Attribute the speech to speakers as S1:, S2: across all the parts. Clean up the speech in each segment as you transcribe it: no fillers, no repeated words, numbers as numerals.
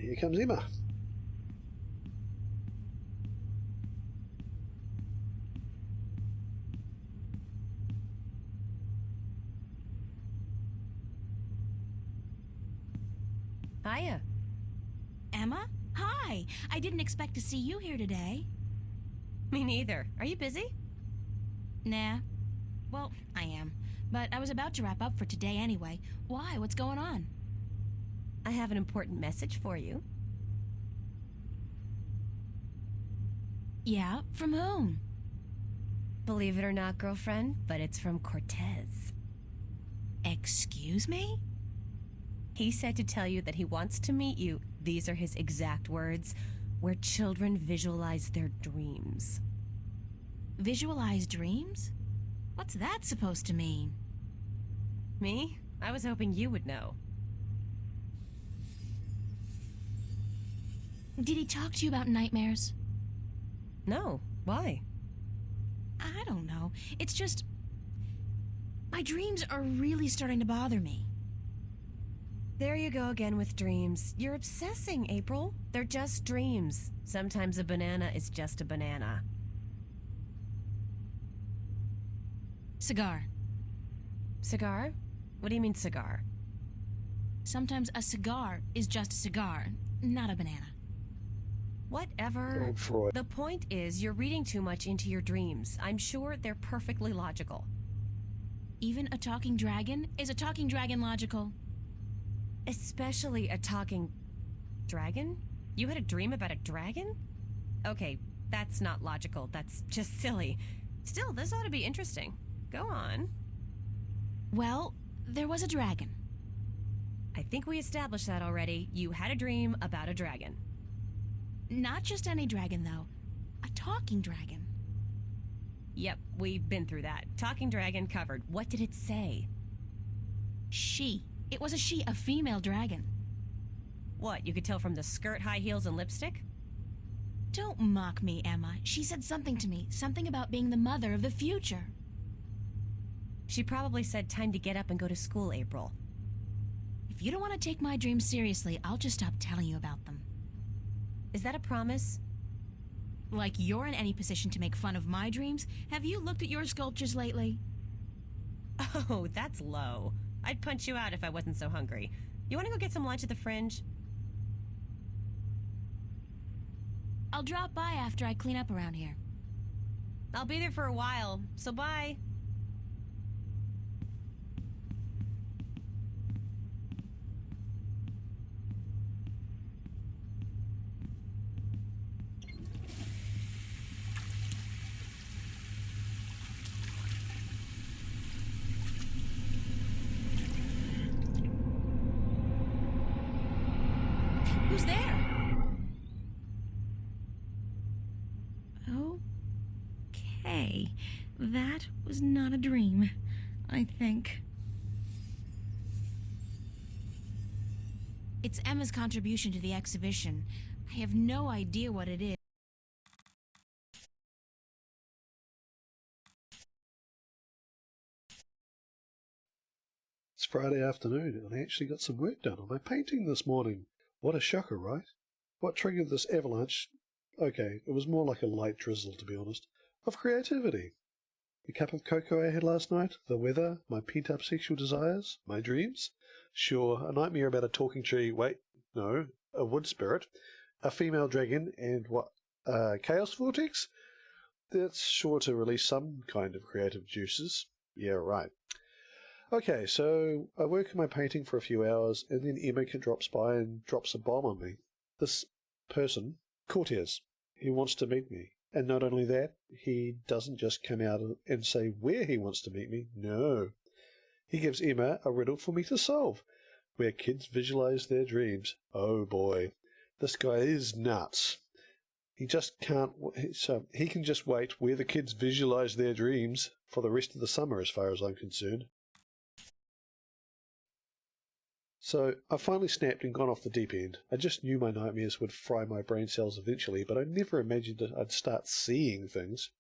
S1: here comes Emma.
S2: Hiya.
S3: Emma? Hi! I didn't expect to see you here today.
S2: Me neither. Are you busy?
S3: Nah. Well, I am. But I was about to wrap up for today anyway. Why? What's going on?
S2: I have an important message for you.
S3: Yeah? From whom?
S2: Believe it or not, girlfriend, but it's from Cortez.
S3: Excuse me?
S2: He said to tell you that he wants to meet you, these are his exact words, where children visualize their dreams.
S3: Visualize dreams? What's that supposed to mean?
S2: Me? I was hoping you would know.
S3: Did he talk to you about nightmares?
S2: No. Why?
S3: I don't know. It's just... my dreams are really starting to bother me.
S2: There you go again with dreams. You're obsessing, April. They're just dreams. Sometimes a banana is just a banana.
S3: Cigar.
S2: Cigar? What do you mean cigar?
S3: Sometimes a cigar is just a cigar, not a banana.
S2: Whatever.
S1: Oh, Freud.
S2: The point is, you're reading too much into your dreams. I'm sure they're perfectly logical.
S3: Even a talking dragon? Is a talking dragon logical?
S2: Especially a talking dragon? You had a dream about a dragon? Okay, that's not logical. That's just silly. Still, this ought to be interesting. Go on.
S3: Well, there was a dragon.
S2: I think we established that already. You had a dream about a dragon.
S3: Not just any dragon, though. A talking dragon.
S2: Yep, we've been through that. Talking dragon covered. What did it say?
S3: She. It was a she, a female dragon.
S2: What, you could tell from the skirt, high heels, and lipstick?
S3: Don't mock me, Emma. She said something to me. Something about being the mother of the future.
S2: She probably said time to get up and go to school, April.
S3: If you don't want to take my dreams seriously, I'll just stop telling you about them.
S2: Is that a promise?
S3: Like you're in any position to make fun of my dreams? Have you looked at your sculptures lately?
S2: Oh, that's low. I'd punch you out if I wasn't so hungry. You want to go get some lunch at the Fringe?
S3: I'll drop by after I clean up around here.
S2: I'll be there for a while, so bye.
S3: Who's there? Okay, that was not a dream, I think. It's Emma's contribution to the exhibition. I have no idea what it is.
S1: It's Friday afternoon, and I actually got some work done on my painting this morning. What a shocker, right? What triggered this avalanche? Okay, it was more like a light drizzle, to be honest, of creativity. The cup of cocoa I had last night, the weather, my pent-up sexual desires, my dreams. Sure, a nightmare about a talking tree, wait, no, a wood spirit, a female dragon, and what, a chaos vortex? That's sure to release some kind of creative juices. Yeah, right. Okay, so I work on my painting for a few hours, and then Emma drops by and drops a bomb on me. This person, Cortez, he wants to meet me. And not only that, he doesn't just come out and say where he wants to meet me. No. He gives Emma a riddle for me to solve, where kids visualize their dreams. Oh boy, this guy is nuts. He just can't, so he can just wait where the kids visualize their dreams for the rest of the summer as far as I'm concerned. So I finally snapped and gone off the deep end. I just knew my nightmares would fry my brain cells eventually, but I never imagined that I'd start seeing things.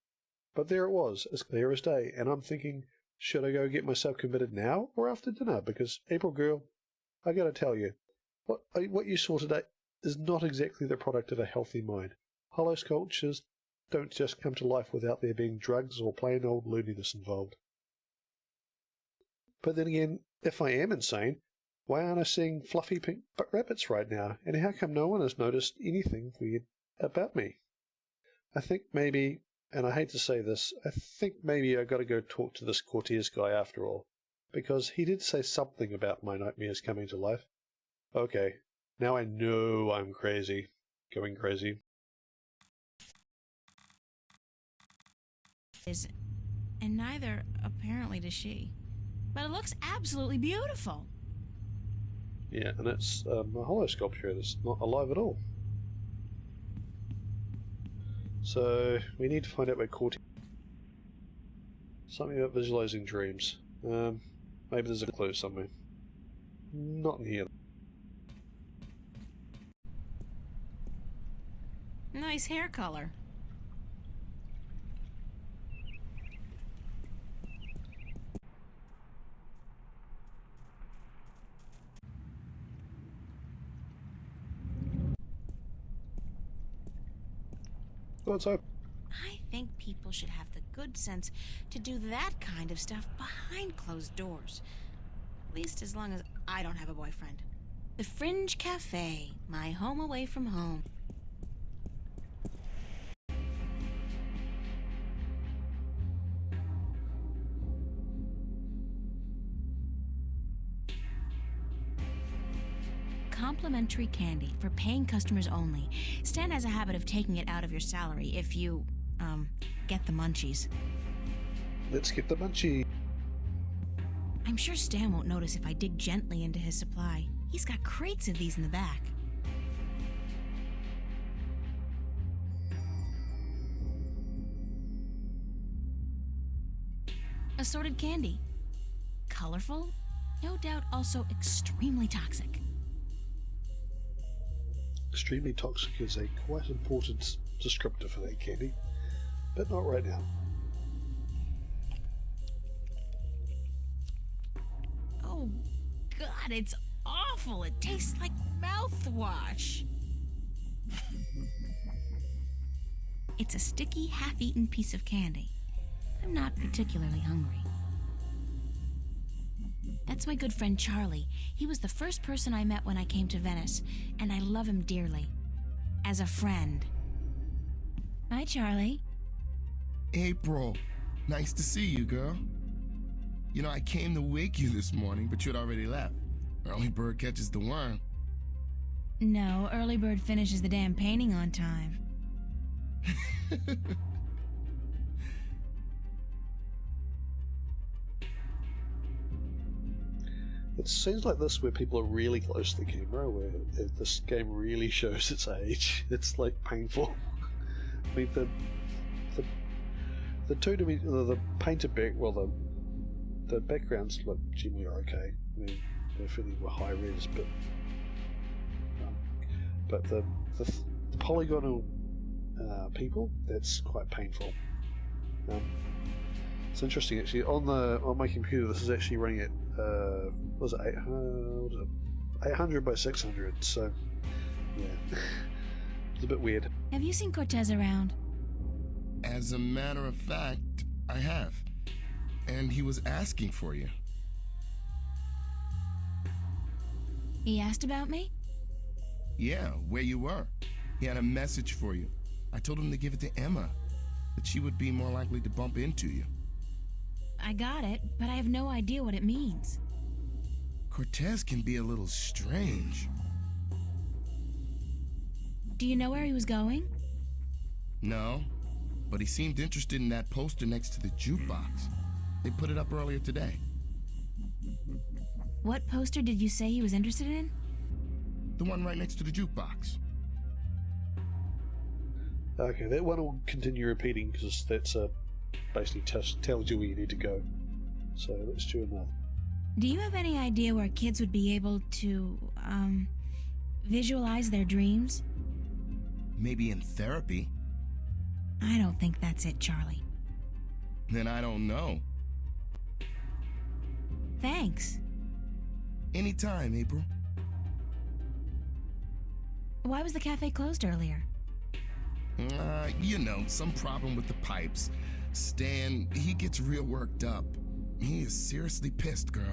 S1: But there it was, as clear as day, and I'm thinking, should I go get myself committed now or after dinner? Because, April girl, I gotta tell you, what you saw today, is not exactly the product of a healthy mind. Hollow sculptures don't just come to life without there being drugs or plain old looniness involved. But then again, if I am insane, why aren't I seeing fluffy pink rabbits right now? And how come no one has noticed anything weird about me? I think maybe, and I hate to say this, I think maybe I got to go talk to this Cortez guy after all, because he did say something about my nightmares coming to life. Okay, now I know I'm crazy, going crazy.
S3: And neither, apparently, does she. But it looks absolutely beautiful.
S1: Yeah, and it's a hollow sculpture. It's not alive at all. So, we need to find out where Cortez... Something about visualizing dreams. Maybe there's a clue somewhere. Not in here.
S3: Nice hair color.
S1: What's up?
S3: I think people should have the good sense to do that kind of stuff behind closed doors. At least as long as I don't have a boyfriend. The Fringe Cafe, my home away from home. Complimentary candy for paying customers only. Stan has a habit of taking it out of your salary if you, get the munchies.
S1: Let's get the munchie.
S3: I'm sure Stan won't notice if I dig gently into his supply. He's got crates of these in the back. Assorted candy. Colorful, no doubt also extremely toxic.
S1: Extremely toxic is a quite important descriptor for that candy, but not right now.
S3: Oh, God, it's awful. It tastes like mouthwash. It's a sticky, half-eaten piece of candy. I'm not particularly hungry. That's my good friend Charlie. He was the first person I met when I came to Venice, and I love him dearly. As a friend. Hi, Charlie.
S4: April, nice to see you, girl. You know, I came to wake you this morning, but you'd already left. Early bird catches the worm.
S3: No, early bird finishes the damn painting on time.
S1: It seems like this where people are really close to the camera, where this game really shows its age. It's like painful. I mean, the the painted back, well, the backgrounds look generally okay. I mean, they fairly were high res, but the polygonal people, that's quite painful. It's interesting actually. On my computer, this is actually running at what was it 800 by 600. So yeah, it's a bit weird.
S3: Have you seen Cortez around?
S4: As a matter of fact, I have. And he was asking for you.
S3: He asked about me?
S4: Yeah, where you were. He had a message for you. I told him to give it to Emma, that she would be more likely to bump into you.
S3: I got it, but I have no idea what it means.
S4: Cortez can be a little strange.
S3: Do you know where he was going?
S4: No, but he seemed interested in that poster next to the jukebox. They put it up earlier today.
S3: What poster did you say he was interested in?
S4: The one right next to the jukebox.
S1: Okay, that one will continue repeating because that's basically tells you where you need to go. So let's do another.
S3: Do you have any idea where kids would be able to, visualize their dreams?
S4: Maybe in therapy.
S3: I don't think that's it, Charlie.
S4: Then I don't know.
S3: Thanks.
S4: Anytime, April.
S3: Why was the cafe closed earlier?
S4: You know, some problem with the pipes. Stan, he gets real worked up. He is seriously pissed, girl.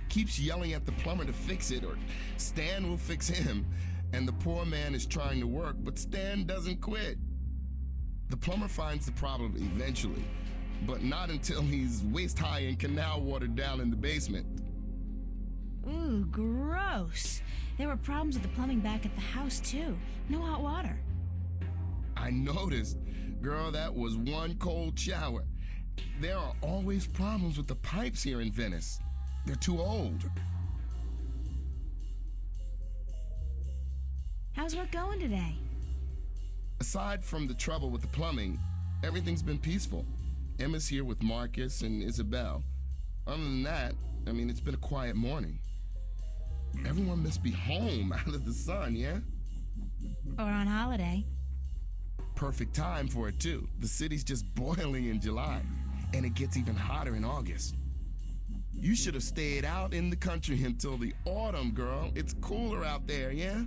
S4: Keeps yelling at the plumber to fix it, or Stan will fix him. And the poor man is trying to work, but Stan doesn't quit. The plumber finds the problem eventually, but not until he's waist-high in canal water down in the basement.
S3: Ooh, gross. There were problems with the plumbing back at the house, too. No hot water.
S4: I noticed. Girl, that was one cold shower. There are always problems with the pipes here in Venice. They're too old.
S3: How's work going today?
S4: Aside from the trouble with the plumbing, everything's been peaceful. Emma's here with Marcus and Isabel. Other than that, I mean, it's been a quiet morning. Everyone must be home out of the sun, yeah?
S3: Or on holiday.
S4: Perfect time for it, too. The city's just boiling in July, and it gets even hotter in August. You should have stayed out in the country until the autumn, girl. It's cooler out there, yeah?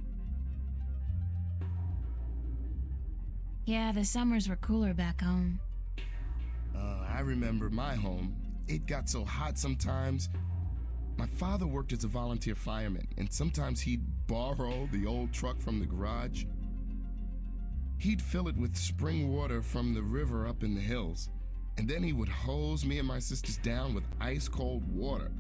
S3: Yeah, the summers were cooler back home.
S4: I remember my home. It got so hot sometimes. My father worked as a volunteer fireman, and sometimes he'd borrow the old truck from the garage. He'd fill it with spring water from the river up in the hills, and then he would hose me and my sisters down with ice-cold water.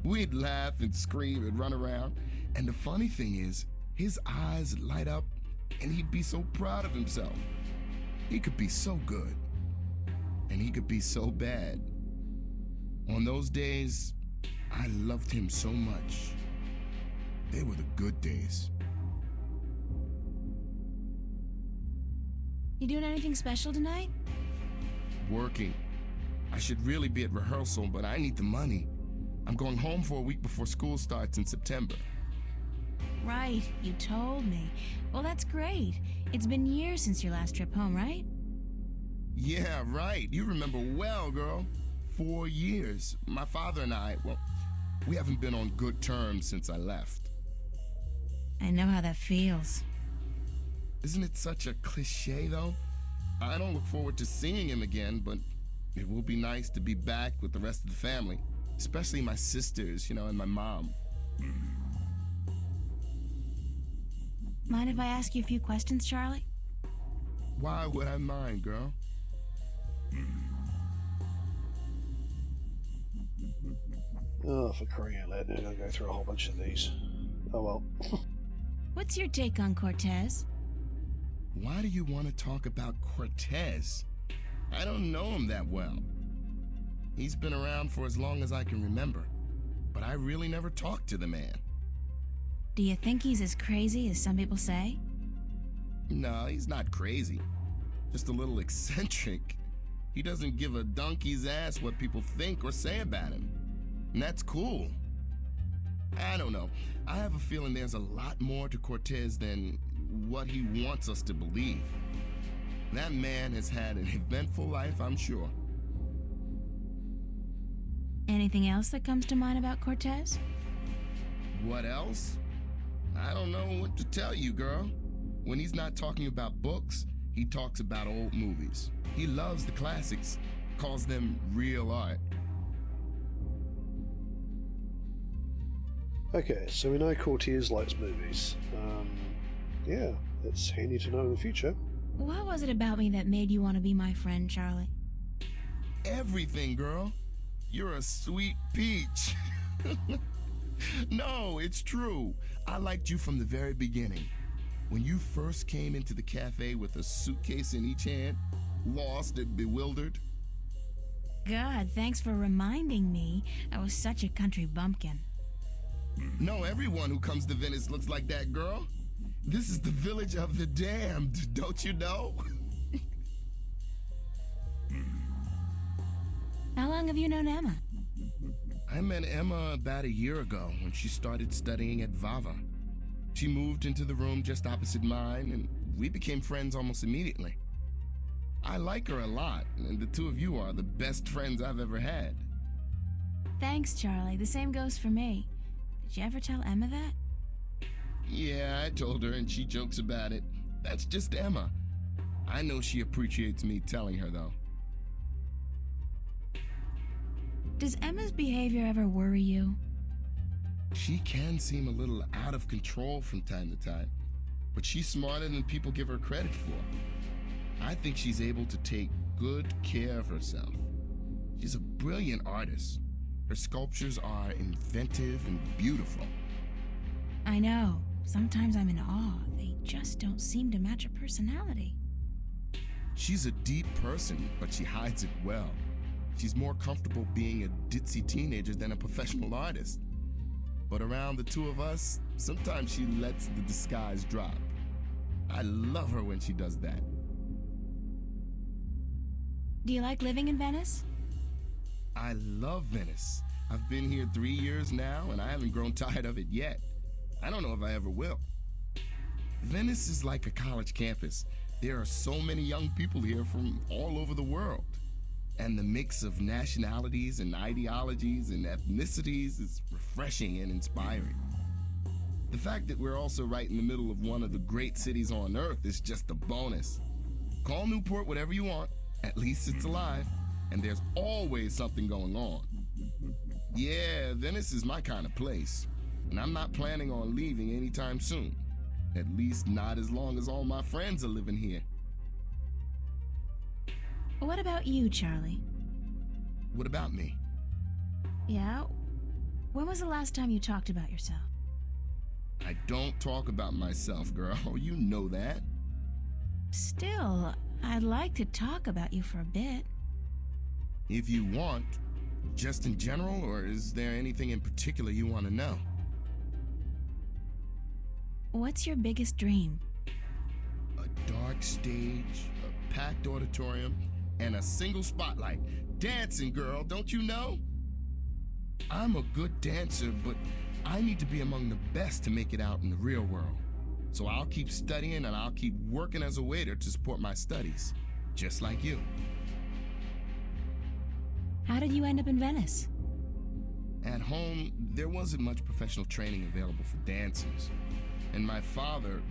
S4: We'd laugh and scream and run around, and the funny thing is, his eyes would light up, and he'd be so proud of himself. He could be so good, and he could be so bad. On those days, I loved him so much. They were the good days.
S3: You doing anything special tonight?
S4: Working. I should really be at rehearsal, but I need the money. I'm going home for a week before school starts in September.
S3: Right, you told me. Well, that's great. It's been years since your last trip home, right?
S4: Yeah, right. You remember well, girl. 4 years. My father and I, well, we haven't been on good terms since I left.
S3: I know how that feels.
S4: Isn't it such a cliche, though? I don't look forward to seeing him again, but it will be nice to be back with the rest of the family, especially my sisters, and my mom.
S3: Mind if I ask you a few questions, Charlie?
S4: Why would I mind, girl?
S1: Oh, for crying out loud, now I'm going to go through a whole bunch of these. Oh well.
S3: What's your take on Cortez?
S4: Why do you want to talk about Cortez? I don't know him that well. He's been around for as long as I can remember, but I really never talked to the man.
S3: Do you think he's as crazy as some people say?
S4: No, he's not crazy. Just a little eccentric. He doesn't give a donkey's ass what people think or say about him. And that's cool. I don't know. I have a feeling there's a lot more to Cortez than what he wants us to believe. That man has had an eventful life, I'm sure.
S3: Anything else that comes to mind about Cortez?
S4: What else? I don't know what to tell you, girl. When he's not talking about books, he talks about old movies. He loves the classics, calls them real art.
S1: Okay, so we know Cortez likes movies. Yeah, it's handy to know in the future.
S3: What was it about me that made you want to be my friend, Charlie?
S4: Everything, girl. You're a sweet peach. No, it's true. I liked you from the very beginning. When you first came into the cafe with a suitcase in each hand, lost and bewildered.
S3: God, thanks for reminding me. I was such a country bumpkin.
S4: No, everyone who comes to Venice looks like that, girl. This is the village of the damned, don't you know?
S3: How long have you known Emma?
S4: I met Emma about a year ago when she started studying at Vava. She moved into the room just opposite mine, and we became friends almost immediately. I like her a lot, and the two of you are the best friends I've ever had.
S3: Thanks, Charlie. The same goes for me. Did you ever tell Emma that?
S4: Yeah, I told her and she jokes about it. That's just Emma. I know she appreciates me telling her, though.
S3: Does Emma's behavior ever worry you?
S4: She can seem a little out of control from time to time, but she's smarter than people give her credit for. I think she's able to take good care of herself. She's a brilliant artist. Her sculptures are inventive and beautiful.
S3: I know. Sometimes I'm in awe. They just don't seem to match her personality.
S4: She's a deep person, but she hides it well. She's more comfortable being a ditzy teenager than a professional artist. But around the two of us, sometimes she lets the disguise drop. I love her when she does that.
S3: Do you like living in Venice?
S4: I love Venice. I've been here 3 years now, and I haven't grown tired of it yet. I don't know if I ever will. Venice is like a college campus. There are so many young people here from all over the world. And the mix of nationalities and ideologies and ethnicities is refreshing and inspiring. The fact that we're also right in the middle of one of the great cities on Earth is just a bonus. Call Newport whatever you want, at least it's alive, and there's always something going on. Yeah, Venice is my kind of place, and I'm not planning on leaving anytime soon. At least not as long as all my friends are living here.
S3: What about you, Charlie?
S4: What about me?
S3: Yeah? When was the last time you talked about yourself?
S4: I don't talk about myself, girl. You know that.
S3: Still, I'd like to talk about you for a bit.
S4: If you want, just in general, or is there anything in particular you want to know?
S3: What's your biggest dream?
S4: A dark stage, a packed auditorium, and a single spotlight. Dancing, girl, don't you know? I'm a good dancer, but I need to be among the best to make it out in the real world. So I'll keep studying and I'll keep working as a waiter to support my studies, just like you.
S3: How did you end up in Venice?
S4: At home, there wasn't much professional training available for dancers. And my father,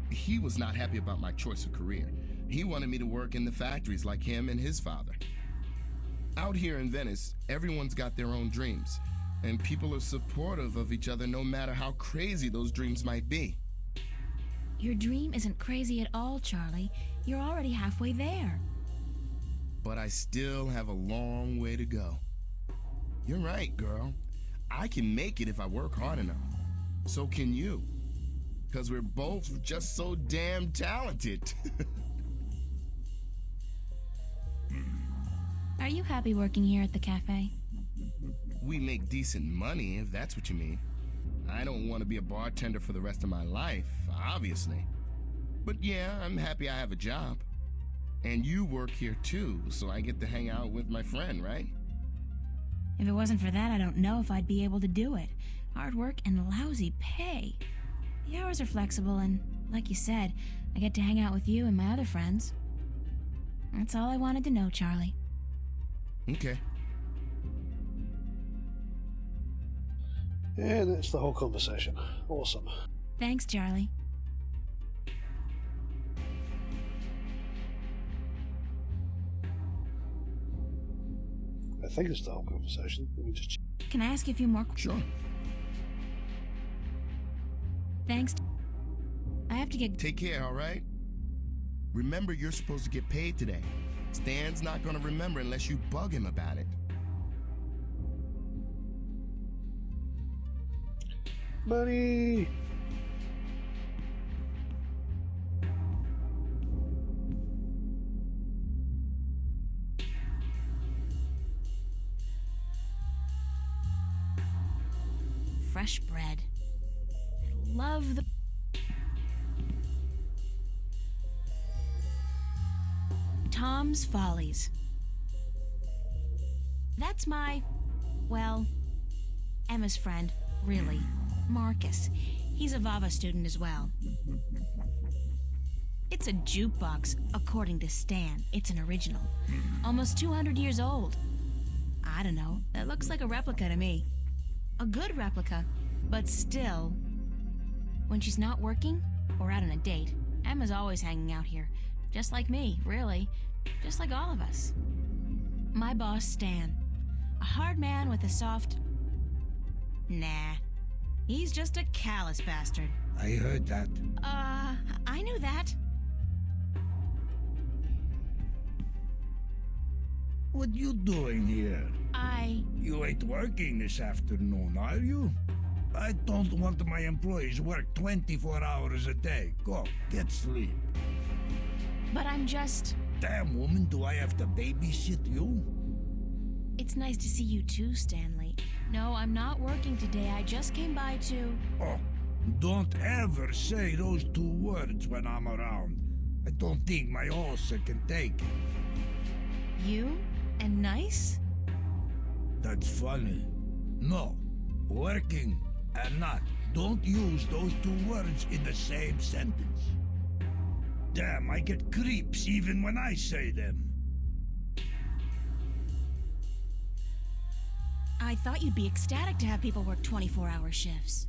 S4: he was not happy about my choice of career. He wanted me to work in the factories like him and his father. Out here in Venice, everyone's got their own dreams, and people are supportive of each other no matter how crazy those dreams might be.
S3: Your dream isn't crazy at all, Charlie. You're already halfway there.
S4: But I still have a long way to go. You're right, girl. I can make it if I work hard enough. So can you. 'Cause we're both just so damn talented.
S3: Are you happy working here at the cafe?
S4: We make decent money, if that's what you mean. I don't want to be a bartender for the rest of my life, obviously. But yeah, I'm happy I have a job. And you work here too, so I get to hang out with my friend, right?
S3: If it wasn't for that, I don't know if I'd be able to do it. Hard work and lousy pay. The hours are flexible, and like you said, I get to hang out with you and my other friends. That's all I wanted to know, Charlie.
S4: Okay.
S1: And that's the whole conversation. Awesome.
S3: Thanks, Charlie.
S1: I think it's the whole conversation. Let me just check.
S3: Can I ask you a few more?
S4: Sure.
S3: Thanks. I have to get...
S4: Take care, all right? Remember, you're supposed to get paid today. Stan's not gonna remember unless you bug him about it.
S1: Money!
S3: fresh bread. I love the... Tom's Follies. That's my, well, Emma's friend, really, Marcus. He's a Vava student as well. It's a jukebox, according to Stan. It's an original. Almost 200 years old. I don't know, that looks like a replica to me. A good replica, but still, When she's not working or out on a date, Emma's always hanging out here. Just like me, really. Just like all of us. My boss, Stan. A hard man with a soft... Nah. He's just a callous bastard.
S5: I heard that.
S3: I knew that.
S5: What you doing here? You ain't working this afternoon, are you? I don't want my employees work 24 hours a day. Go, get sleep.
S3: But I'm just...
S5: Damn, woman, do I have to babysit you?
S3: It's nice to see you too, Stanley. No, I'm not working today. I just came by to...
S5: Oh, don't ever say those two words when I'm around. I don't think my ulcer can take it.
S3: You and nice?
S5: That's funny. No, working and not. Don't use those two words in the same sentence. Damn, I get creeps even when I say them.
S3: I thought you'd be ecstatic to have people work 24-hour shifts.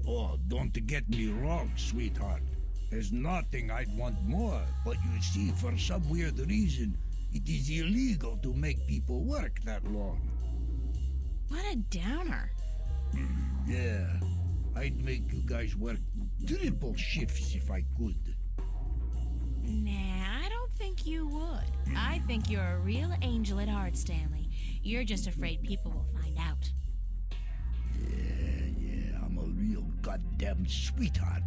S5: Oh, don't get me wrong, sweetheart. There's nothing I'd want more, but you see, for some weird reason, it is illegal to make people work that long.
S3: What a downer.
S5: Yeah, I'd make you guys work triple shifts if I could.
S3: Nah, I don't think you would. I think you're a real angel at heart, Stanley. You're just afraid people will find out.
S5: Yeah, I'm a real goddamn sweetheart.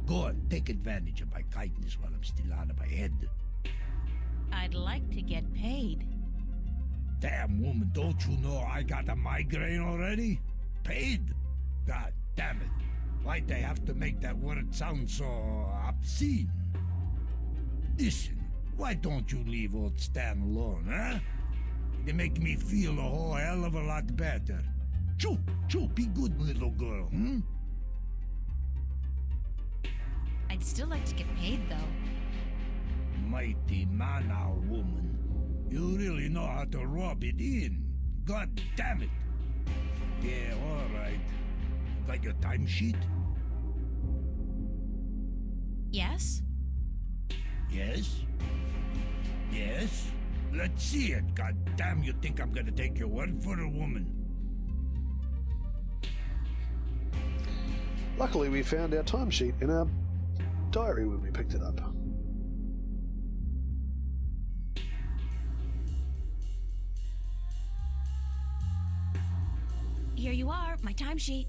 S5: Go on, take advantage of my kindness while I'm still out of my head.
S3: I'd like to get paid.
S5: Damn, woman, don't you know I got a migraine already? Paid? God damn it. Why'd they have to make that word sound so obscene? Listen, why don't you leave old Stan alone, huh? They make me feel a whole hell of a lot better. Choo, be good, little girl, hmm?
S3: I'd still like to get paid, though.
S5: Mighty man-owl woman. You really know how to rub it in. God damn it. Yeah, all right. Got your timesheet?
S3: Yes?
S5: Yes? Yes? Let's see it. God damn, you think I'm gonna take your word for a woman?
S1: Luckily, we found our timesheet in our diary when we picked it up.
S3: Here you are, my timesheet.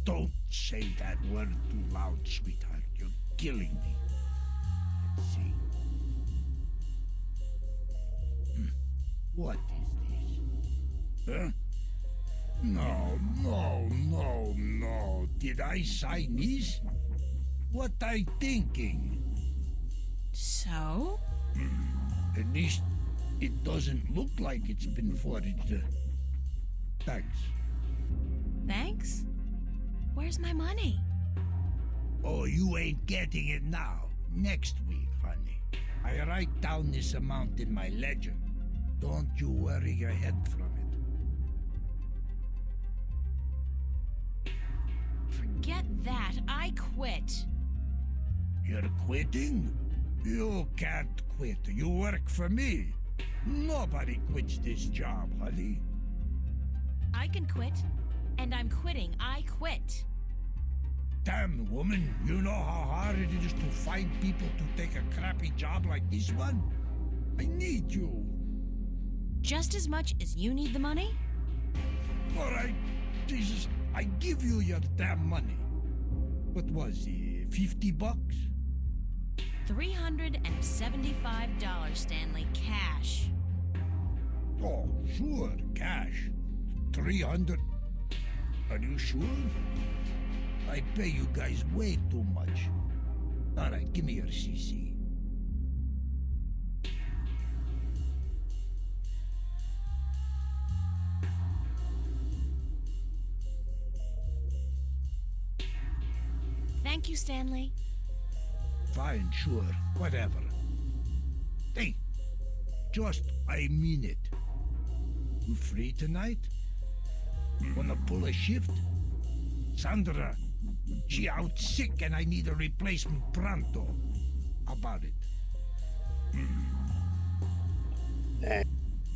S5: Don't say that word too loud, sweetheart. You're killing me. Let's see. What is this? Huh? No. Did I sign this? What I thinking?
S3: So?
S5: At least it doesn't look like it's been forged. Thanks.
S3: Thanks? Where's my money?
S5: Oh, you ain't getting it now. Next week, honey. I write down this amount in my ledger. Don't you worry your head from it.
S3: Forget that. I quit.
S5: You're quitting? You can't quit. You work for me. Nobody quits this job, honey.
S3: I can quit. And I'm quitting. I quit.
S5: Damn, woman. You know how hard it is to find people to take a crappy job like this one? I need you.
S3: Just as much as you need the money?
S5: All right, Jesus, I give you your damn money. What was it, $50?
S3: $375, Stanley, cash.
S5: Oh, sure, cash. 300. Are you sure? I pay you guys way too much. All right, give me your CC.
S3: Thank you, Stanley.
S5: Fine, sure, whatever. Hey, just, I mean it. You free tonight? Wanna pull a shift? Sandra, She out sick and I need a replacement pronto. How about it?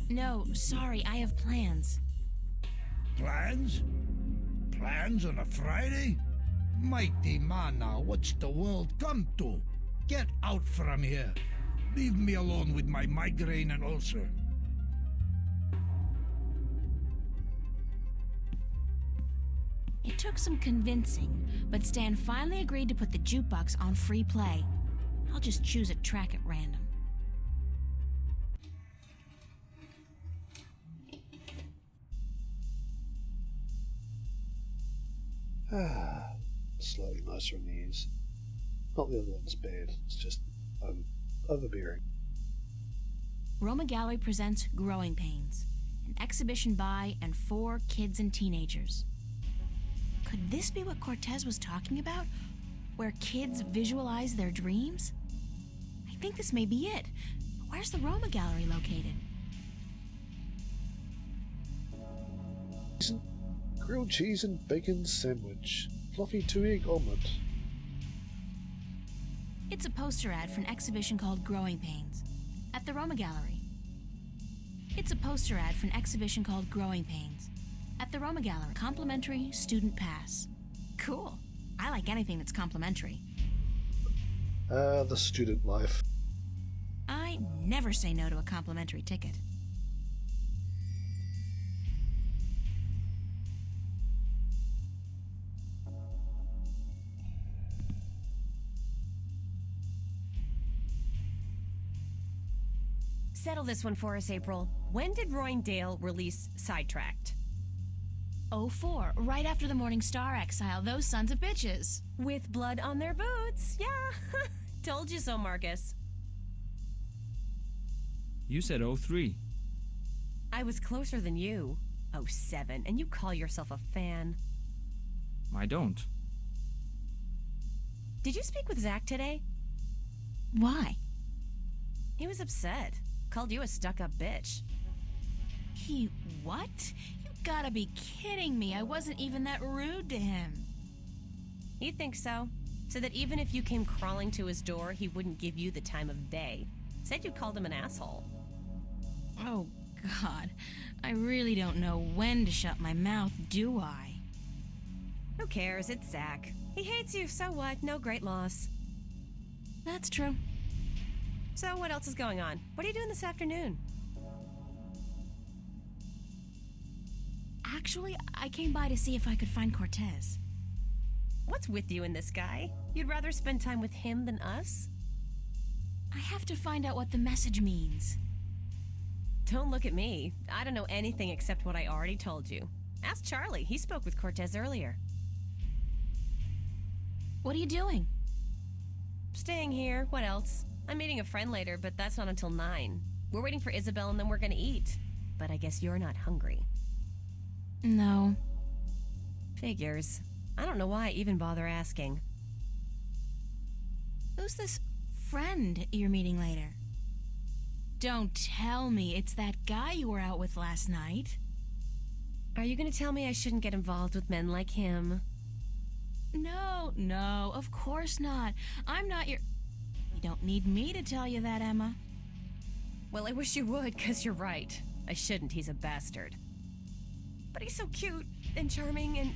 S3: No, sorry, I have plans.
S5: Plans? Plans on a Friday? Mighty mana, what's the world come to? Get out from here. Leave me alone with my migraine and ulcer.
S3: It took some convincing, but Stan finally agreed to put the jukebox on free play. I'll just choose a track at random.
S1: Slightly nicer on the ears. Not the other one's bad, it's just overbearing.
S3: Roma Gallery presents Growing Pains, an exhibition by and for kids and teenagers. Could this be what Cortez was talking about? Where kids visualize their dreams? I think this may be it. But where's the Roma Gallery located?
S1: Grilled cheese and bacon sandwich. Fluffy 2-egg omelette.
S3: It's a poster ad for an exhibition called Growing Pains at the Roma Gallery. It's a poster ad for an exhibition called Growing Pains at the Roma Gallery. Complimentary student pass. Cool. I like anything that's complimentary.
S1: The student life.
S3: I never say no to a complimentary ticket.
S2: Settle this one for us, April. When did Roindale release Sidetracked?
S3: 04, right after the Morning Star exile, those sons of bitches.
S2: With blood on their boots. Yeah. Told you so, Marcus.
S6: You said 03.
S2: I was closer than you. 07, and you call yourself a fan.
S6: I don't.
S2: Did you speak with Zach today?
S3: Why?
S2: He was upset. Called you a stuck-up bitch.
S3: He what? You gotta be kidding me. I wasn't even that rude to him.
S2: He thinks so. Said that even if you came crawling to his door, he wouldn't give you the time of day. Said you called him an asshole.
S3: Oh, God. I really don't know when to shut my mouth, do I?
S2: Who cares? It's Zach. He hates you, so what? No great loss.
S3: That's true.
S2: So what else is going on? What are you doing this afternoon?
S3: Actually, I came by to see if I could find Cortez.
S2: What's with you and this guy? You'd rather spend time with him than us?
S3: I have to find out what the message means.
S2: Don't look at me. I don't know anything except what I already told you. Ask Charlie. He spoke with Cortez earlier.
S3: What are you doing?
S2: Staying here. What else? I'm meeting a friend later, but that's not until 9. We're waiting for Isabel and then we're gonna eat. But I guess you're not hungry.
S3: No.
S2: Figures. I don't know why I even bother asking.
S3: Who's this friend you're meeting later? Don't tell me it's that guy you were out with last night.
S2: Are you gonna tell me I shouldn't get involved with men like him?
S3: No, of course not. I'm not your... You don't need me to tell you that, Emma.
S2: Well, I wish you would, 'cause you're right. I shouldn't, he's a bastard. But he's so cute and charming and,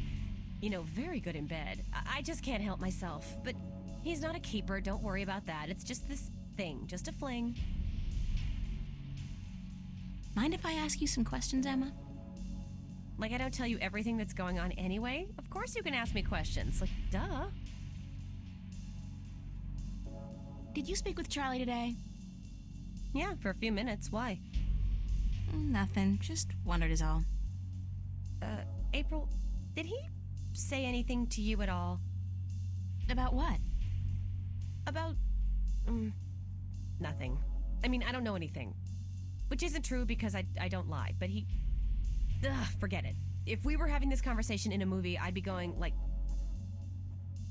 S2: very good in bed. I just can't help myself. But he's not a keeper, don't worry about that. It's just this thing, just a fling.
S3: Mind if I ask you some questions, Emma?
S2: Like I don't tell you everything that's going on anyway? Of course you can ask me questions, like, duh.
S3: Did you speak with Charlie today?
S2: Yeah, for a few minutes. Why?
S3: Nothing. Just wondered is all.
S2: April, did he say anything to you at all?
S3: About what?
S2: About... nothing. I mean, I don't know anything. Which isn't true because I don't lie, but he... Ugh, forget it. If we were having this conversation in a movie, I'd be going, like...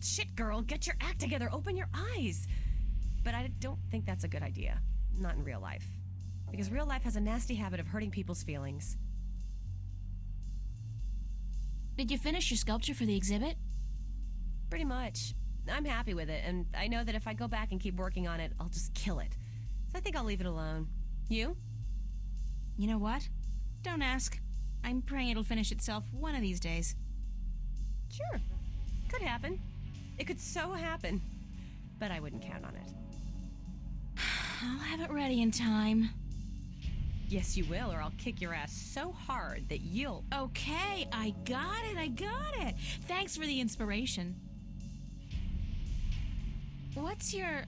S2: Shit, girl, get your act together, open your eyes! But I don't think that's a good idea. Not in real life. Because real life has a nasty habit of hurting people's feelings.
S3: Did you finish your sculpture for the exhibit?
S2: Pretty much. I'm happy with it, and I know that if I go back and keep working on it, I'll just kill it. So I think I'll leave it alone. You?
S3: You know what? Don't ask. I'm praying it'll finish itself one of these days.
S2: Sure. Could happen. It could so happen. But I wouldn't count on it.
S3: I'll have it ready in time.
S2: Yes, you will, or I'll kick your ass so hard that you'll...
S3: Okay, I got it. Thanks for the inspiration. What's your,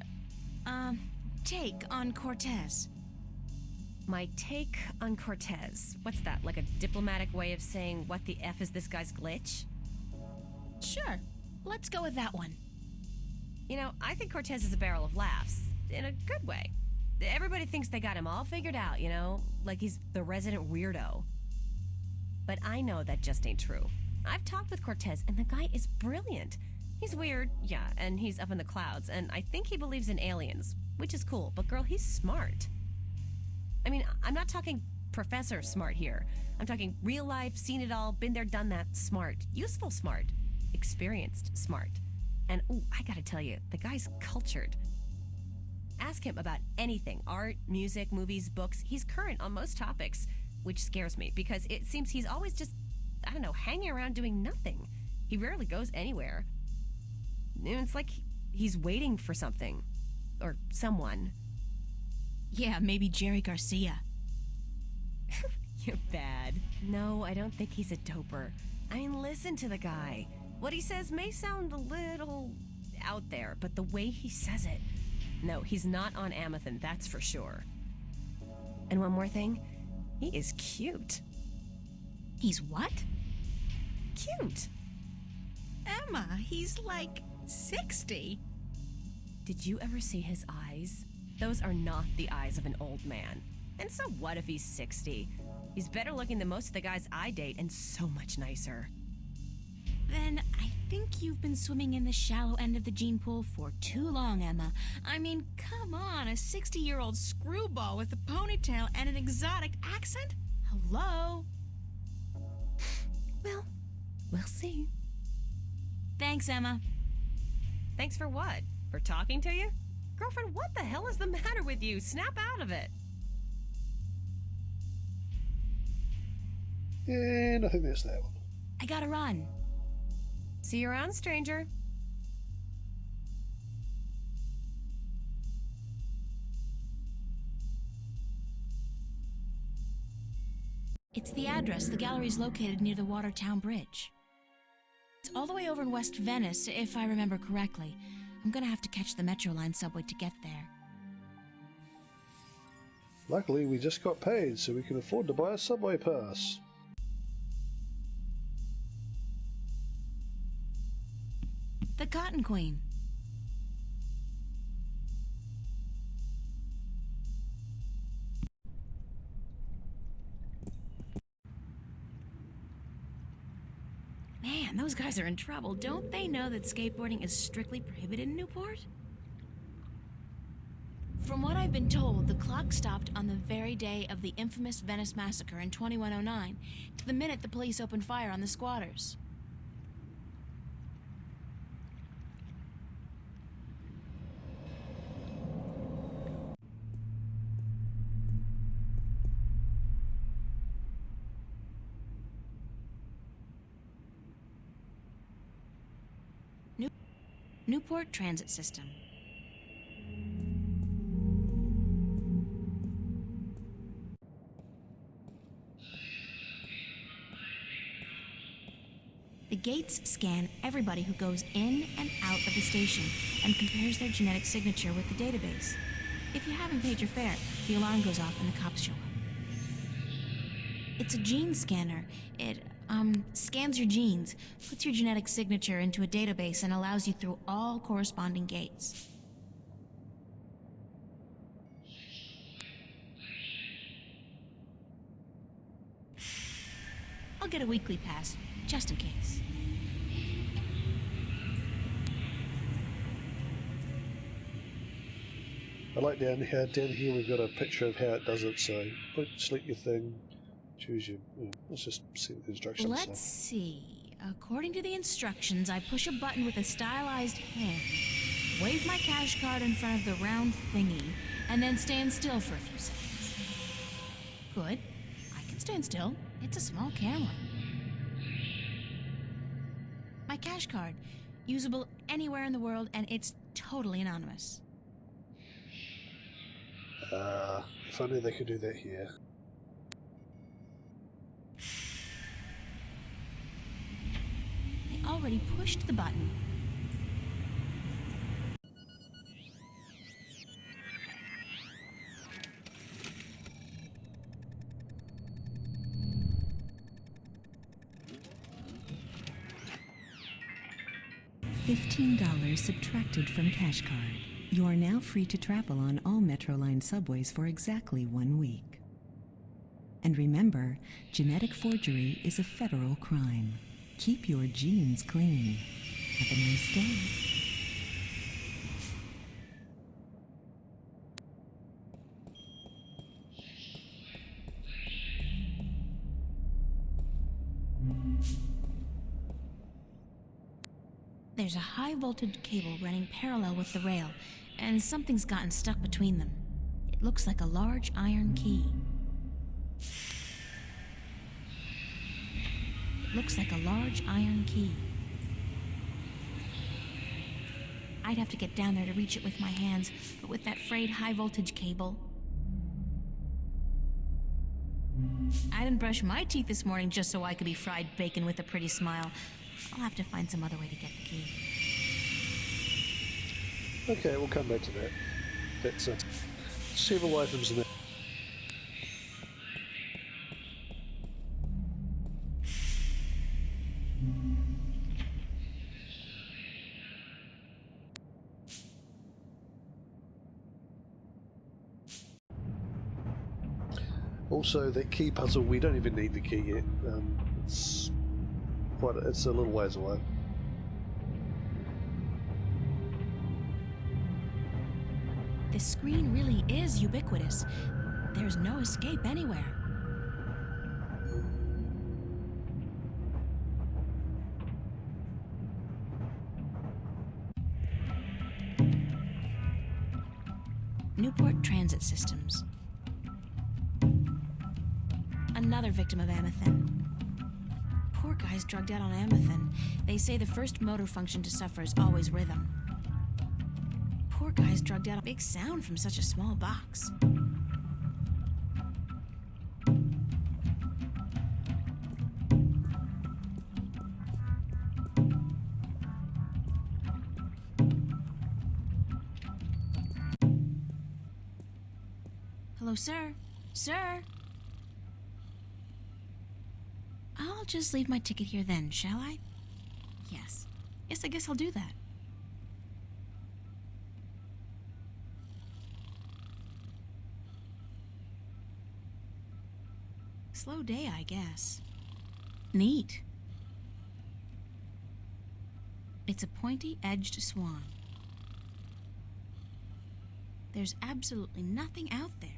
S3: take on Cortez?
S2: My take on Cortez. What's that, like a diplomatic way of saying what the F is this guy's glitch?
S3: Sure, let's go with that one.
S2: You know, I think Cortez is a barrel of laughs. In a good way. Everybody thinks they got him all figured out, you know? Like he's the resident weirdo. But I know that just ain't true. I've talked with Cortez, and the guy is brilliant. He's weird, yeah, and he's up in the clouds, and I think he believes in aliens, which is cool, but girl, he's smart. I mean, I'm not talking professor smart here. I'm talking real life, seen it all, been there, done that, smart. Useful smart. Experienced smart. And, ooh, I gotta tell you, the guy's cultured. Ask him about anything, art, music, movies, books. He's current on most topics, which scares me because it seems he's always just, I don't know, hanging around doing nothing. He rarely goes anywhere. It's like he's waiting for something. Or someone.
S3: Yeah, maybe Jerry Garcia.
S2: You're bad. No, I don't think he's a doper. I mean, listen to the guy. What he says may sound a little out there, but the way he says it... No, he's not on Amethyst, that's for sure. And one more thing, he is cute.
S3: He's what?
S2: Cute.
S3: Emma, he's like 60.
S2: Did you ever see his eyes? Those are not the eyes of an old man. And so what if he's 60? He's better looking than most of the guys I date and so much nicer.
S3: Then I think you've been swimming in the shallow end of the gene pool for too long, Emma. I mean, come on, a 60-year-old screwball with a ponytail and an exotic accent? Hello?
S2: Well, we'll see.
S3: Thanks, Emma.
S2: Thanks for what? For talking to you? Girlfriend, what the hell is the matter with you? Snap out of it.
S1: And I think that's that one.
S3: I gotta run.
S2: See you around, stranger.
S3: It's the address. The gallery's located near the Watertown Bridge. It's all the way over in West Venice, if I remember correctly. I'm gonna have to catch the Metro Line subway to get there.
S1: Luckily, we just got paid, so we can afford to buy a subway pass.
S3: The Cotton Queen. Man, those guys are in trouble. Don't they know that skateboarding is strictly prohibited in Newport? From what I've been told, the clock stopped on the very day of the infamous Venice massacre in 2109, to the minute the police opened fire on the squatters. Newport Transit System. The gates scan everybody who goes in and out of the station and compares their genetic signature with the database. If you haven't paid your fare, the alarm goes off and the cops show up. It's a gene scanner. It scans your genes, puts your genetic signature into a database, and allows you through all corresponding gates. I'll get a weekly pass, just in case.
S1: I like down here we've got a picture of how it does it, so select your thing, choose your, let's just see what the instructions
S3: Let's
S1: say.
S3: see. According to the instructions, I push a button with a stylized hand, wave my cash card in front of the round thingy, and then stand still for a few seconds. Good. I can stand still. It's a small camera. My cash card, usable anywhere in the world, and it's totally anonymous.
S1: If only they could do that here.
S3: I already pushed the button.
S7: $15 subtracted from cash card. You are now free to travel on all Metroline subways for exactly 1 week. And remember, genetic forgery is a federal crime. Keep your genes clean. Have a nice day.
S3: There's a high-voltage cable running parallel with the rail, and something's gotten stuck between them. It looks like a large iron key. I'd have to get down there to reach it with my hands, but with that frayed high-voltage cable... I didn't brush my teeth this morning just so I could be fried bacon with a pretty smile. I'll have to find some other way to get the key.
S1: Okay, we'll come back to that. That's several items in there. Also, that key puzzle, we don't even need the key yet. It's a little ways away.
S3: This screen really is ubiquitous. There's no escape anywhere. Newport Transit Systems. Another victim of Amethyst. Poor guy's drugged out on Amethyst. They say the first motor function to suffer is always rhythm. Poor guy's drugged out. Big sound from such a small box. Hello, sir? Sir? I'll just leave my ticket here then, shall I? Yes. Yes, I guess I'll do that. Slow day, I guess. Neat. It's a pointy-edged swan. There's absolutely nothing out there.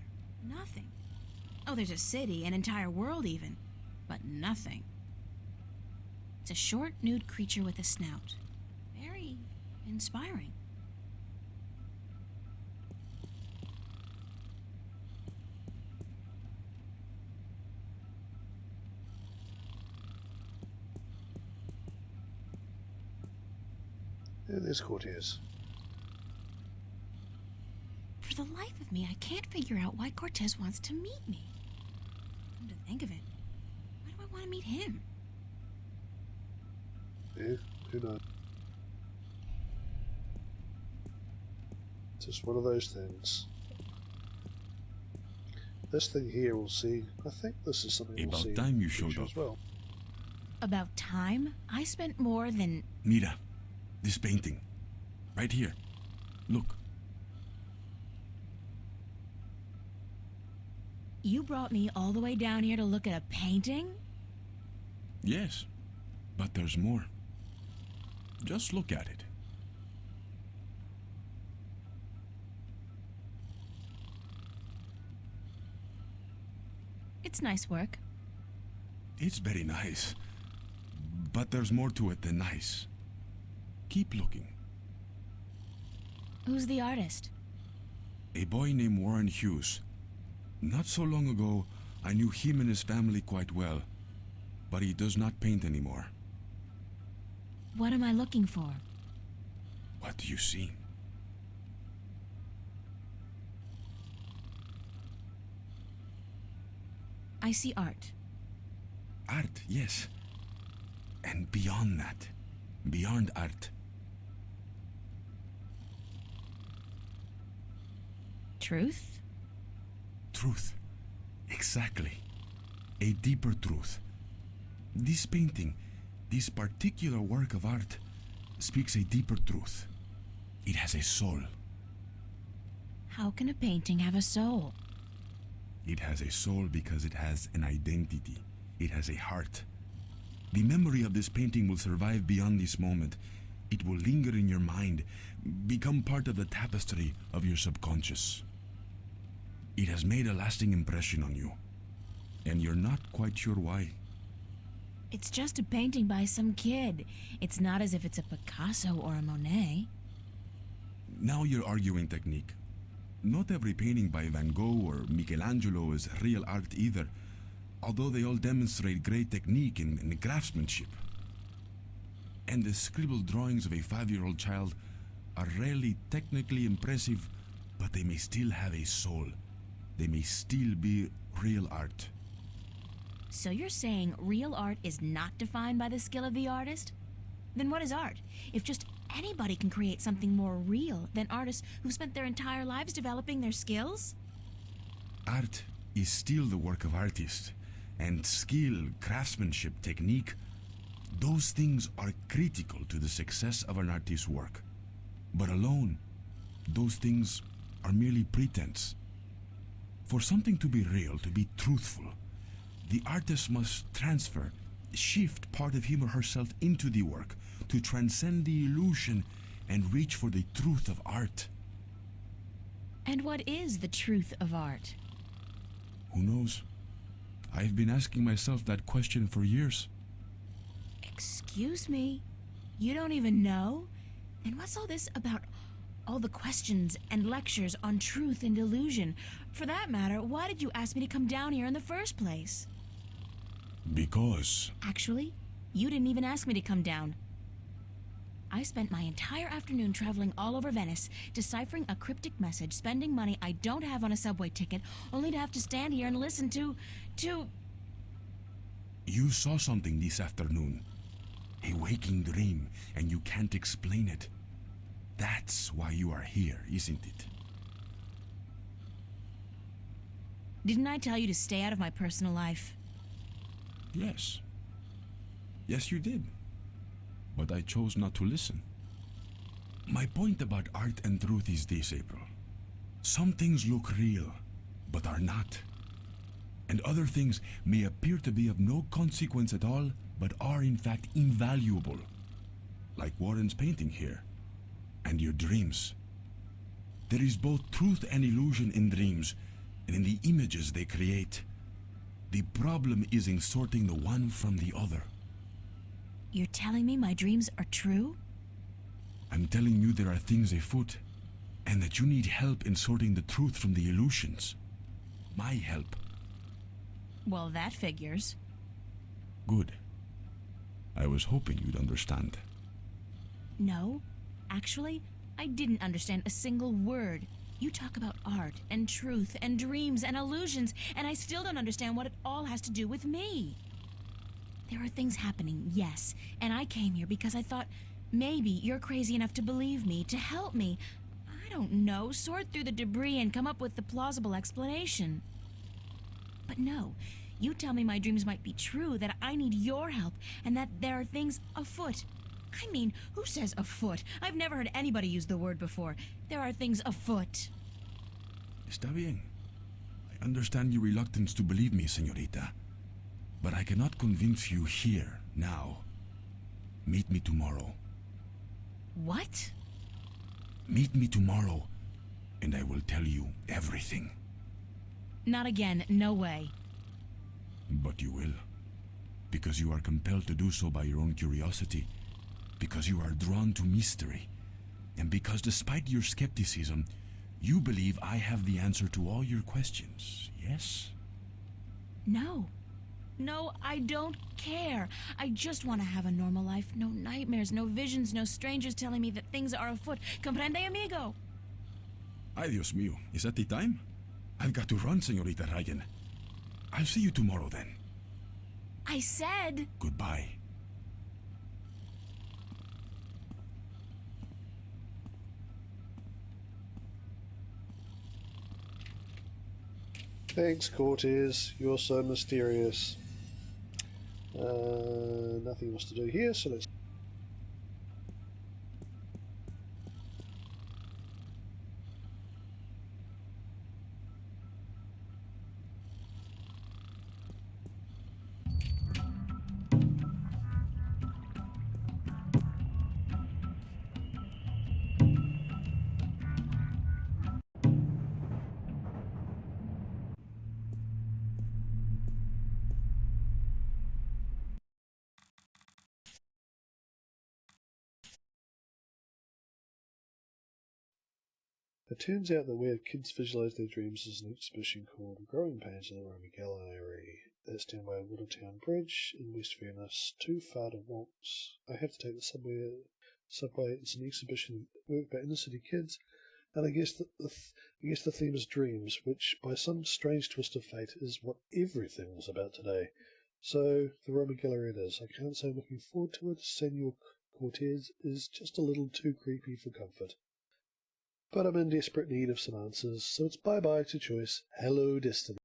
S3: Nothing. Oh, there's a city, an entire world even. But nothing. It's a short, nude creature with a snout. Very inspiring.
S1: Yeah, there's Cortez.
S3: For the life of me, I can't figure out why Cortez wants to meet me. Come to think of it, why do I want to meet him?
S1: Yeah, who knows? Just one of those things. This thing here we'll see. I think this is something we'll see.
S8: About time you showed up.
S1: As well.
S3: About time? I spent more than...
S8: Mira, this painting. Right here. Look.
S3: You brought me all the way down here to look at a painting?
S8: Yes, but there's more. Just look at it.
S3: It's nice work.
S8: It's very nice. But there's more to it than nice. Keep looking.
S3: Who's the artist?
S8: A boy named Warren Hughes. Not so long ago, I knew him and his family quite well, but he does not paint anymore.
S3: What am I looking for?
S8: What do you see?
S3: I see art.
S8: Art, yes. And beyond that, beyond art.
S3: Truth?
S8: Truth. Exactly. A deeper truth. This painting, this particular work of art, speaks a deeper truth. It has a soul.
S3: How can a painting have a soul?
S8: It has a soul because it has an identity. It has a heart. The memory of this painting will survive beyond this moment. It will linger in your mind, become part of the tapestry of your subconscious. It has made a lasting impression on you, and you're not quite sure why.
S3: It's just a painting by some kid. It's not as if it's a Picasso or a Monet.
S8: Now you're arguing technique. Not every painting by Van Gogh or Michelangelo is real art either, although they all demonstrate great technique and craftsmanship. And the scribbled drawings of a 5-year-old child are rarely technically impressive, but they may still have a soul. They may still be real art.
S3: So you're saying real art is not defined by the skill of the artist? Then what is art? If just anybody can create something more real than artists who spent their entire lives developing their skills?
S8: Art is still the work of artists, and skill, craftsmanship, technique, those things are critical to the success of an artist's work. But alone, those things are merely pretense. For something to be real, to be truthful, the artist must shift part of him or herself into the work to transcend the illusion and reach for the truth of art.
S3: And what is the truth of art?
S8: Who knows? I've been asking myself that question for years.
S3: Excuse me? You don't even know? And what's all this about all the questions and lectures on truth and illusion? For that matter, why did you ask me to come down here in the first place?
S8: Because...
S3: Actually, you didn't even ask me to come down. I spent my entire afternoon traveling all over Venice, deciphering a cryptic message, spending money I don't have on a subway ticket, only to have to stand here and listen to...
S8: You saw something this afternoon. A waking dream, and you can't explain it. That's why you are here, isn't it?
S3: Didn't I tell you to stay out of my personal life?
S8: Yes. Yes, you did. But I chose not to listen. My point about art and truth is this, April. Some things look real, but are not. And other things may appear to be of no consequence at all, but are in fact invaluable. Like Warren's painting here, and your dreams. There is both truth and illusion in dreams, and in the images they create. The problem is in sorting the one from the other.
S3: You're telling me my dreams are true?
S8: I'm telling you there are things afoot, and that you need help in sorting the truth from the illusions. My help.
S3: Well, that figures.
S8: Good. I was hoping you'd understand.
S3: No, actually, I didn't understand a single word. You talk about art and truth and dreams and illusions, and I still don't understand what it all has to do with me. There are things happening, yes, and I came here because I thought maybe you're crazy enough to believe me, to help me. I don't know, sort through the debris and come up with the plausible explanation. But no, you tell me my dreams might be true, that I need your help, and that there are things afoot. I mean, who says afoot? I've never heard anybody use the word before. There are things afoot.
S8: Está bien. I understand your reluctance to believe me, señorita. But I cannot convince you here, now. Meet me tomorrow.
S3: What?
S8: Meet me tomorrow, and I will tell you everything.
S3: Not again, no way.
S8: But you will. because you are compelled to do so by your own curiosity, because you are drawn to mystery, and because despite your skepticism, you believe I have the answer to all your questions, yes?
S3: No. No, I don't care. I just want to have a normal life. No nightmares, no visions, no strangers telling me that things are afoot. Comprende, amigo?
S8: Ay, Dios mío, is that the time? I've got to run, Señorita Ryan. I'll see you tomorrow then.
S3: I said...
S8: Goodbye.
S1: Thanks, Cortez. You're so mysterious. Nothing else to do here, so let's... It turns out that where kids visualize their dreams is an exhibition called Growing Pains in the Roman Gallery. That's down by Watertown Bridge in West Venice. Too far to walk. I have to take the subway. It's an exhibition work by inner city kids, and I guess the theme is dreams, which by some strange twist of fate is what everything was about today. So the Roman Gallery it is. I can't say I'm looking forward to it. Senor Cortez is just a little too creepy for comfort. But I'm in desperate need of some answers, so it's bye-bye to choice. Hello, Destiny.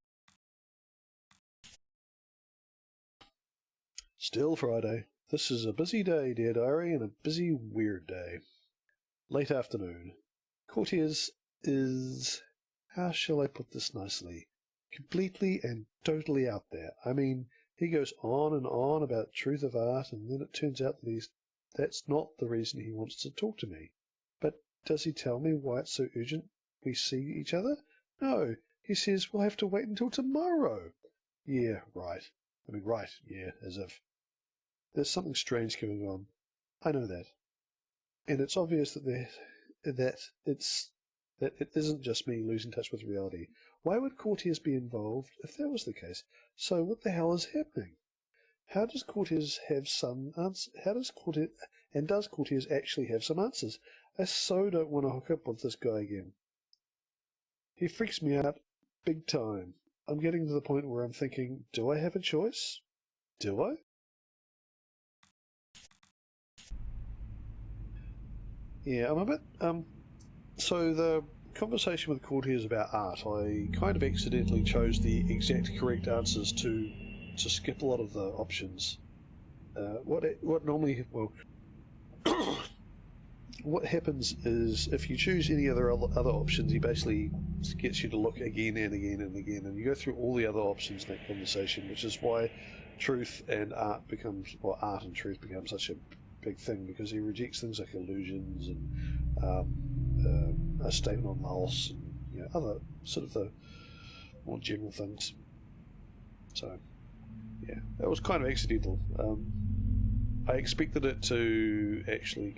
S1: Still Friday. This is a busy day, dear diary, and a busy, weird day. Late afternoon. Cortez is... how shall I put this nicely? Completely and totally out there. I mean, he goes on and on about truth of art, and then it turns out that that's not the reason he wants to talk to me. But does he tell me why it's so urgent we see each other? No, he says we'll have to wait until tomorrow. Yeah, right. Yeah, as if. There's something strange going on. I know that. And it's obvious that it isn't just me losing touch with reality. Why would Cortez be involved if that was the case? So what the hell is happening? How does Cortez have some answers? Does Cortez actually have some answers? I so don't want to hook up with this guy again. He freaks me out big time. I'm getting to the point where I'm thinking, do I have a choice? Do I? Yeah, I'm a bit, so the conversation with Cortez about art, I kind of accidentally chose the exact correct answers to skip a lot of the options. What normally, well, what happens is if you choose any other options, he basically gets you to look again and again and again, and you go through all the other options in that conversation, which is why truth and art becomes, or art and truth becomes such a big thing, because he rejects things like illusions and a statement on loss and other sort of the more general things. So yeah, that was kind of accidental. I expected it to actually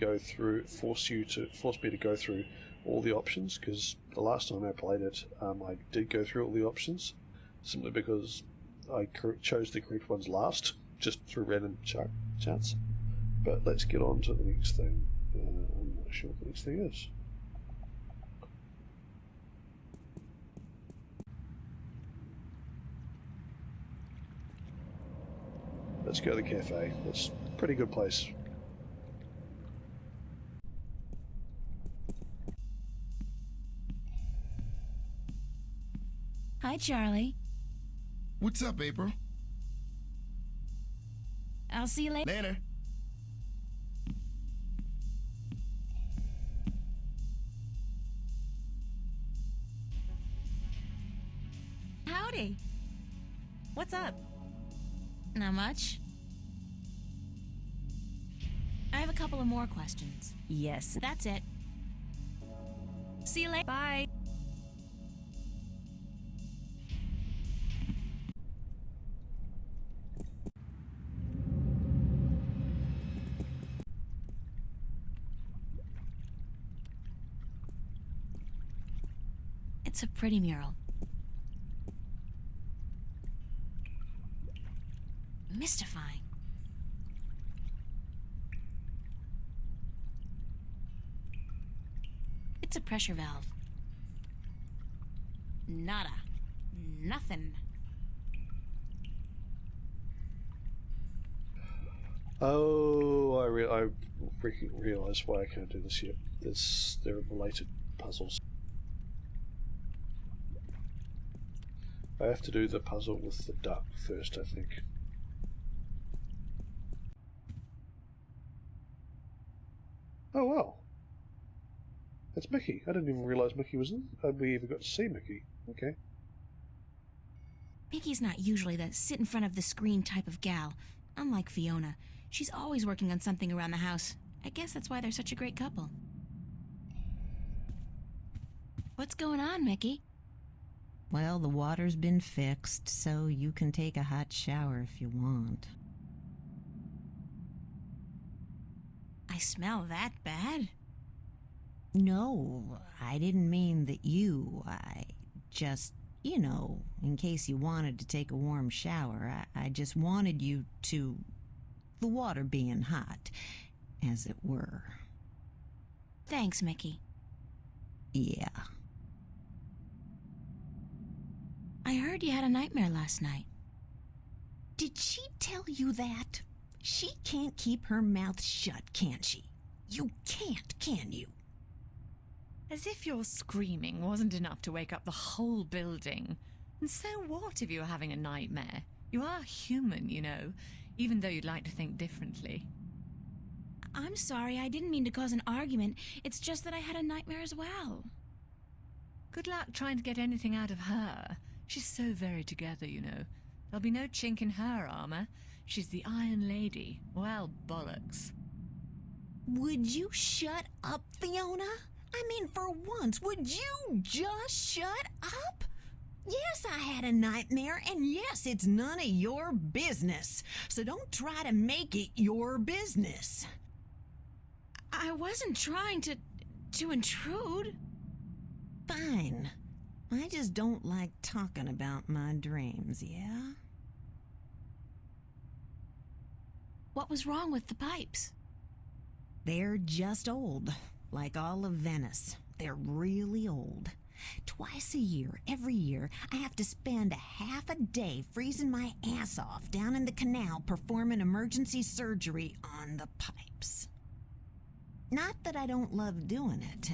S1: force me to go through all the options, because the last time I played it, I did go through all the options, simply because I chose the correct ones last, just through random chance. But let's get on to the next thing. I'm not sure what the next thing is. Let's go to the cafe. It's a pretty good place.
S3: Hi, Charlie.
S4: What's up, April?
S3: I'll see you later.
S4: Later.
S3: Howdy.
S2: What's up?
S3: Not much. I have a couple of more questions.
S2: Yes.
S3: That's it. See you later.
S2: Bye.
S3: It's a pretty mural. Mystifying. It's a pressure valve. Nada. Nothing.
S1: Oh, I realize why I can't do this yet. They're related puzzles. I have to do the puzzle with the duck first, I think. Oh well. It's Mickey. I didn't even realize Mickey was in. We even got to see Mickey. Okay.
S3: Mickey's not usually the sit in front of the screen type of gal. Unlike Fiona, she's always working on something around the house. I guess that's why they're such a great couple. What's going on, Mickey?
S7: Well, the water's been fixed, so you can take a hot shower if you want.
S3: I smell that bad?
S7: No, I didn't mean that you. I just, you know, in case you wanted to take a warm shower, I just wanted you to... the water being hot, as it were.
S3: Thanks, Mickey.
S7: Yeah.
S3: I heard you had a nightmare last night.
S7: Did she tell you that? She can't keep her mouth shut, can't she? You can't, can you?
S9: As if your screaming wasn't enough to wake up the whole building. And so what if you're having a nightmare? You are human, you know, even though you'd like to think differently.
S3: I'm sorry, I didn't mean to cause an argument. It's just that I had a nightmare as well.
S9: Good luck trying to get anything out of her. She's so very together, you know. There'll be no chink in her armor. She's the Iron Lady. Well, bollocks.
S7: Would you shut up, Fiona? I mean, for once, would you just shut up? Yes, I had a nightmare, and yes, it's none of your business. So don't try to make it your business.
S3: I wasn't trying to intrude.
S7: Fine. I just don't like talking about my dreams, yeah?
S3: What was wrong with the pipes?
S7: They're just old, like all of Venice. They're really old. Twice a year, every year, I have to spend a half a day freezing my ass off down in the canal performing emergency surgery on the pipes. Not that I don't love doing it,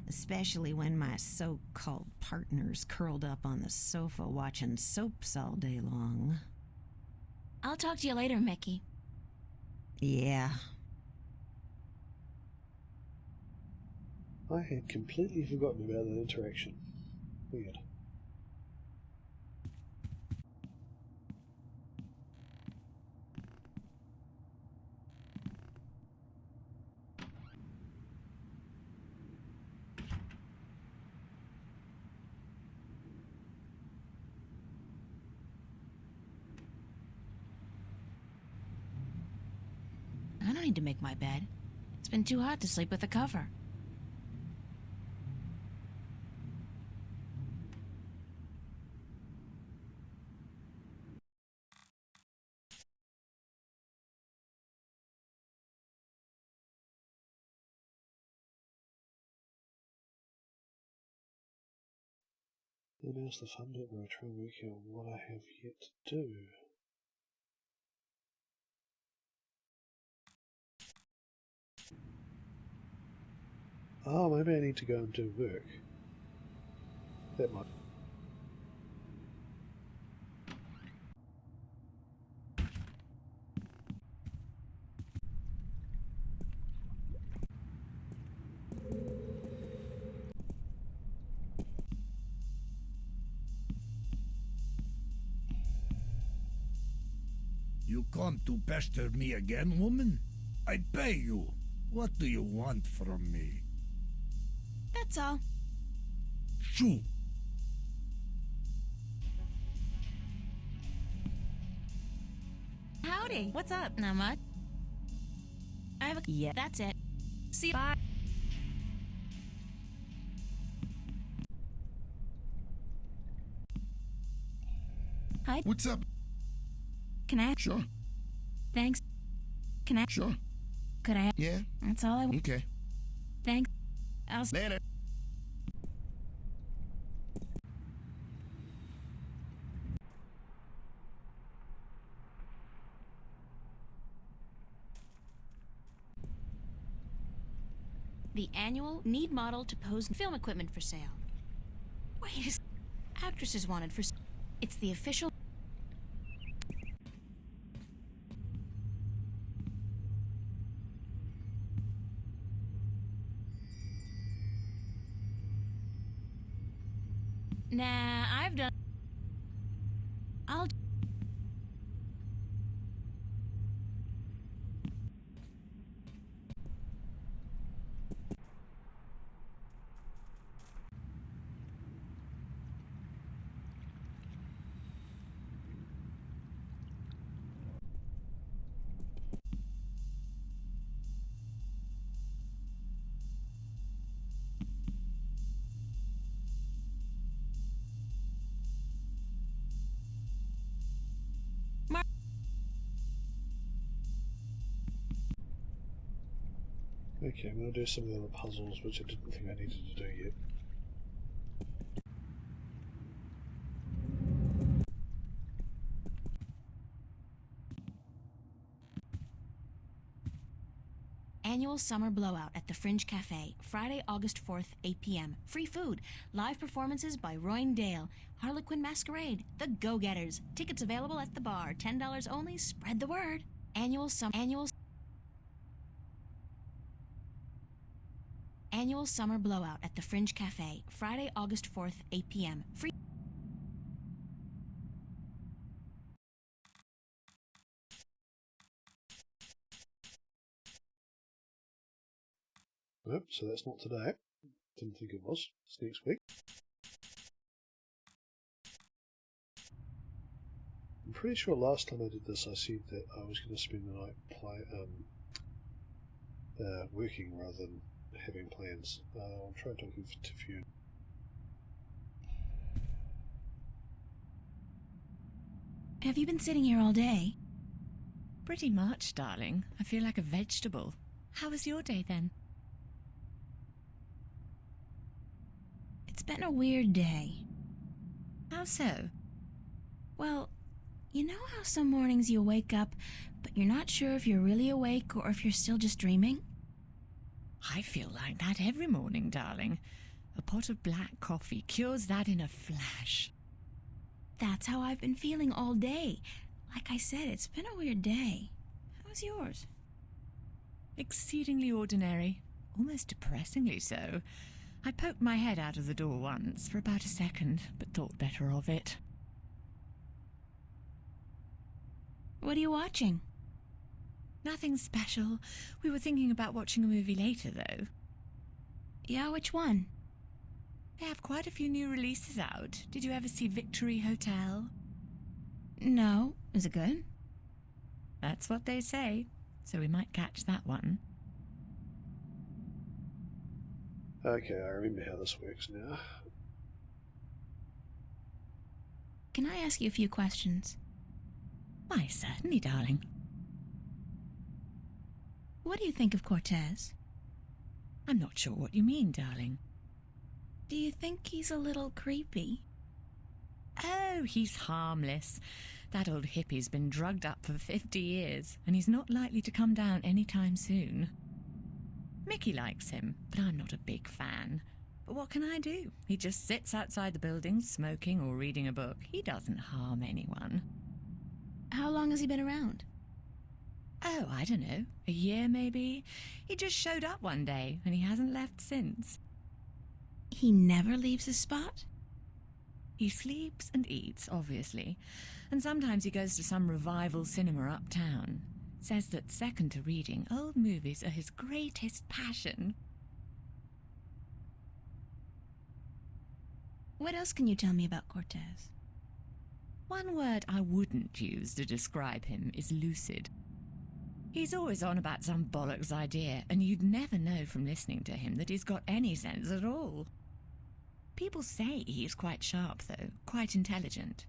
S7: especially when my so-called partner's curled up on the sofa watching soaps all day long.
S3: I'll talk to you later, Mickey.
S7: Yeah.
S1: I had completely forgotten about that interaction. Weird.
S3: I don't need to make my bed. It's been too hot to sleep with a cover.
S1: And now's the fun bit where I try and work out what I have yet to do. Oh, maybe I need to go and do work. That might...
S5: You come to pester me again, woman? I pay you. What do you want from me?
S3: That's all.
S5: Shoo!
S2: Howdy. What's up?
S3: Not much. I have a...
S2: Yeah.
S3: That's it.
S2: See you. Bye.
S3: Hi.
S4: What's up?
S3: Can I?
S4: Sure.
S3: Thanks. Can I?
S4: Sure.
S3: Could I?
S4: Yeah.
S3: That's all I want.
S4: Okay.
S3: Thanks.
S4: Later.
S3: The annual need model to pose film equipment for sale. Wait, actresses wanted for. It's the official. Nah, I've done. I'll.
S1: Okay, I'm going to do some of the other puzzles, which I didn't think I needed to do yet.
S3: Annual summer blowout at the Fringe Cafe, Friday, August 4th, 8 p.m. Free food, live performances by Royne Dale, Harlequin Masquerade, The Go-Getters. Tickets available at the bar, $10 only. Spread the word. Annual summer blowout at the Fringe Cafe, Friday, August 4th, 8 p.m. Free.
S1: Nope, so that's not today. Didn't think it was. It's next week. I'm pretty sure last time I did this I said that I was going to spend the night working rather than having plans. I'll try talking to Fiona.
S3: Have you been sitting here all day?
S9: Pretty much, darling. I feel like a vegetable. How was your day then?
S3: It's been a weird day.
S9: How so?
S3: Well, you know how some mornings you wake up, but you're not sure if you're really awake or if you're still just dreaming?
S9: I feel like that every morning, darling. A pot of black coffee cures that in a flash.
S3: That's how I've been feeling all day. Like I said, it's been a weird day. How's yours?
S9: Exceedingly ordinary. Almost depressingly so. I poked my head out of the door once for about a second, but thought better of it.
S3: What are you watching?
S9: Nothing special. We were thinking about watching a movie later, though.
S3: Yeah, which one?
S9: They have quite a few new releases out. Did you ever see Victory Hotel?
S3: No. Is it good?
S9: That's what they say, so we might catch that one.
S1: Okay, I remember how this works now.
S3: Can I ask you a few questions?
S9: Why, certainly, darling.
S3: What do you think of Cortez?
S9: I'm not sure what you mean, darling.
S3: Do you think he's a little creepy?
S9: Oh, he's harmless. That old hippie's been drugged up for 50 years, and he's not likely to come down anytime soon. Mickey likes him, but I'm not a big fan. But what can I do? He just sits outside the building, smoking or reading a book. He doesn't harm anyone.
S3: How long has he been around?
S9: Oh, I don't know. A year, maybe? He just showed up one day, and he hasn't left since.
S3: He never leaves his spot?
S9: He sleeps and eats, obviously, and sometimes he goes to some revival cinema uptown. Says that second to reading, old movies are his greatest passion.
S3: What else can you tell me about Cortez?
S9: One word I wouldn't use to describe him is lucid. He's always on about some bollocks idea, and you'd never know from listening to him that he's got any sense at all. People say he's quite sharp, though, quite intelligent.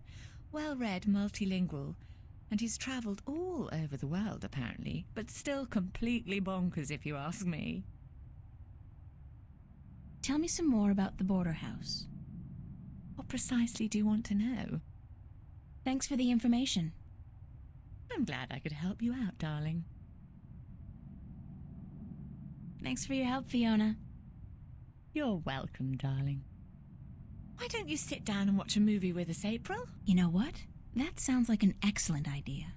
S9: Well-read, multilingual, and he's travelled all over the world, apparently, but still completely bonkers, if you ask me.
S3: Tell me some more about the border house.
S9: What precisely do you want to know?
S3: Thanks for the information.
S9: I'm glad I could help you out, darling.
S3: Thanks for your help, Fiona.
S9: You're welcome, darling. Why don't you sit down and watch a movie with us, April?
S3: You know what? That sounds like an excellent idea.